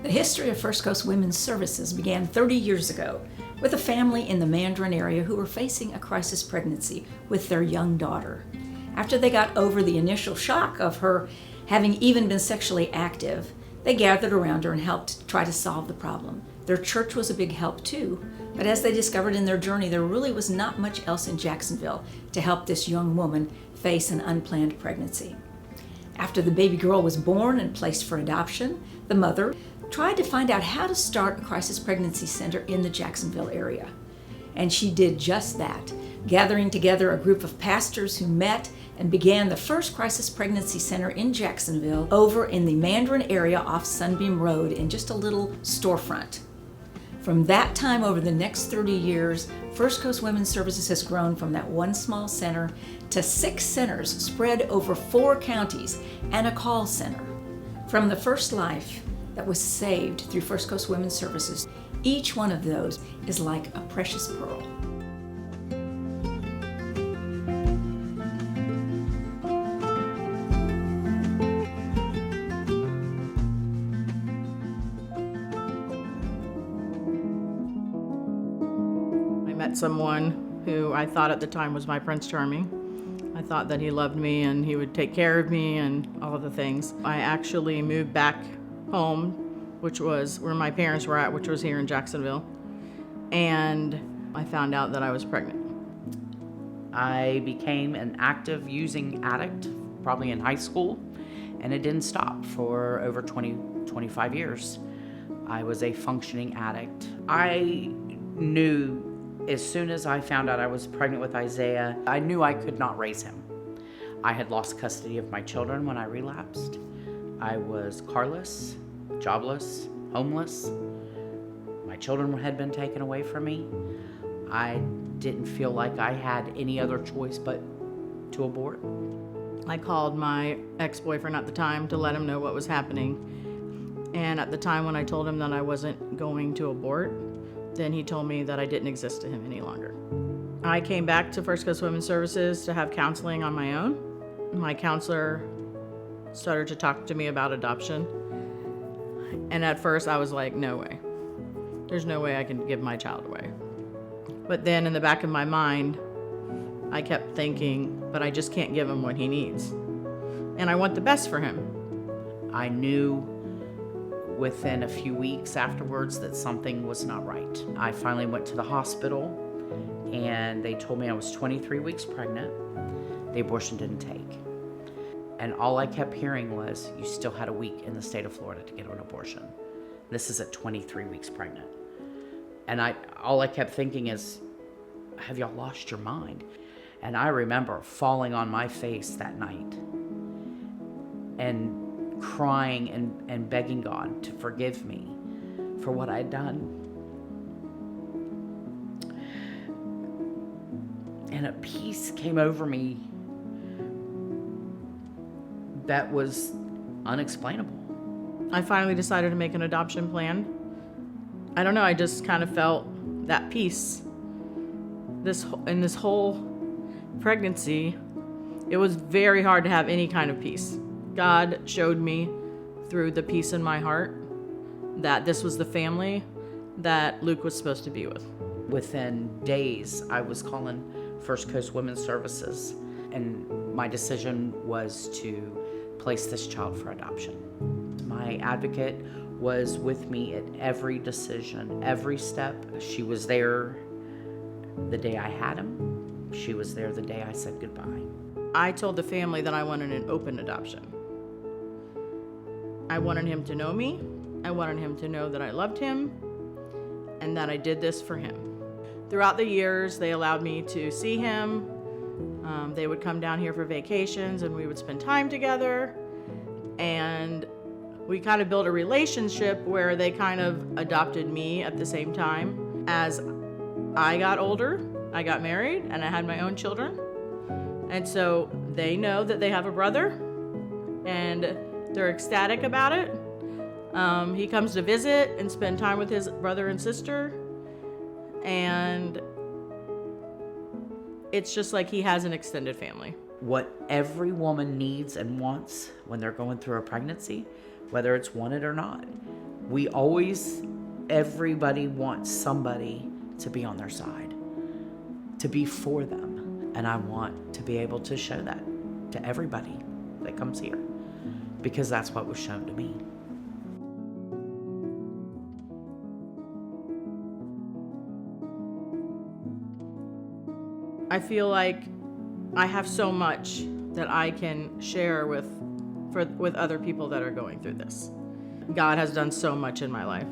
The history of First Coast Women's Services began 30 years ago with a family in the Mandarin area who were facing a crisis pregnancy with their young daughter. After they got over the initial shock of her having even been sexually active, they gathered around her and helped try to solve the problem. Their church was a big help too, but as they discovered in their journey, there really was not much else in Jacksonville to help this young woman face an unplanned pregnancy. After the baby girl was born and placed for adoption, the mother tried to find out how to start a crisis pregnancy center in the Jacksonville area. And she did just that, gathering together a group of pastors who met and began the first crisis pregnancy center in Jacksonville over in the Mandarin area off Sunbeam Road in just a little storefront. From that time over the next 30 years, First Coast Women's Services has grown from that one small center to 6 centers spread over 4 counties and a call center. From the first life that was saved through First Coast Women's Services, each one of those is like a precious pearl. I met someone who I thought at the time was my Prince Charming. I thought that he loved me and he would take care of me and all of the things. I actually moved back home, which was where my parents were at, which was here in Jacksonville, and I found out that I was pregnant. I became an active using addict, probably in high school, and it didn't stop for over 25 years. I was a functioning addict. I knew as soon as I found out I was pregnant with Isaiah, I knew I could not raise him. I had lost custody of my children when I relapsed. I was carless, jobless, homeless. My children had been taken away from me. I didn't feel like I had any other choice but to abort. I called my ex-boyfriend at the time to let him know what was happening. And at the time when I told him that I wasn't going to abort, then he told me that I didn't exist to him any longer. I came back to First Coast Women's Services to have counseling on my own. My counselor started to talk to me about adoption. And at first I was like, no way. There's no way I can give my child away. But then in the back of my mind, I kept thinking, but I just can't give him what he needs. And I want the best for him. I knew within a few weeks afterwards that something was not right. I finally went to the hospital and they told me I was 23 weeks pregnant. The abortion didn't take. And all I kept hearing was, you still had a week in the state of Florida to get an abortion. This is at 23 weeks pregnant. And all I kept thinking is, have y'all lost your mind? And I remember falling on my face that night and crying and begging God to forgive me for what I'd done. And a peace came over me that was unexplainable. I finally decided to make an adoption plan. I don't know, I just kind of felt that peace. In this whole pregnancy, it was very hard to have any kind of peace. God showed me through the peace in my heart that this was the family that Luke was supposed to be with. Within days, I was calling First Coast Women's Services, and my decision was to place this child for adoption. My advocate was with me at every decision, every step. She was there the day I had him. She was there the day I said goodbye. I told the family that I wanted an open adoption. I wanted him to know me. I wanted him to know that I loved him and that I did this for him. Throughout the years, they allowed me to see him. They would come down here for vacations and we would spend time together. And we kind of built a relationship where they kind of adopted me at the same time. As I got older, I got married and I had my own children. And so they know that they have a brother and they're ecstatic about it. He comes to visit and spend time with his brother and sister. And it's just like he has an extended family. What every woman needs and wants when they're going through a pregnancy, whether it's wanted or not, Everybody wants somebody to be on their side, to be for them. And I want to be able to show that to everybody that comes here, because that's what was shown to me. I feel like I have so much that I can share with other people that are going through this. God has done so much in my life.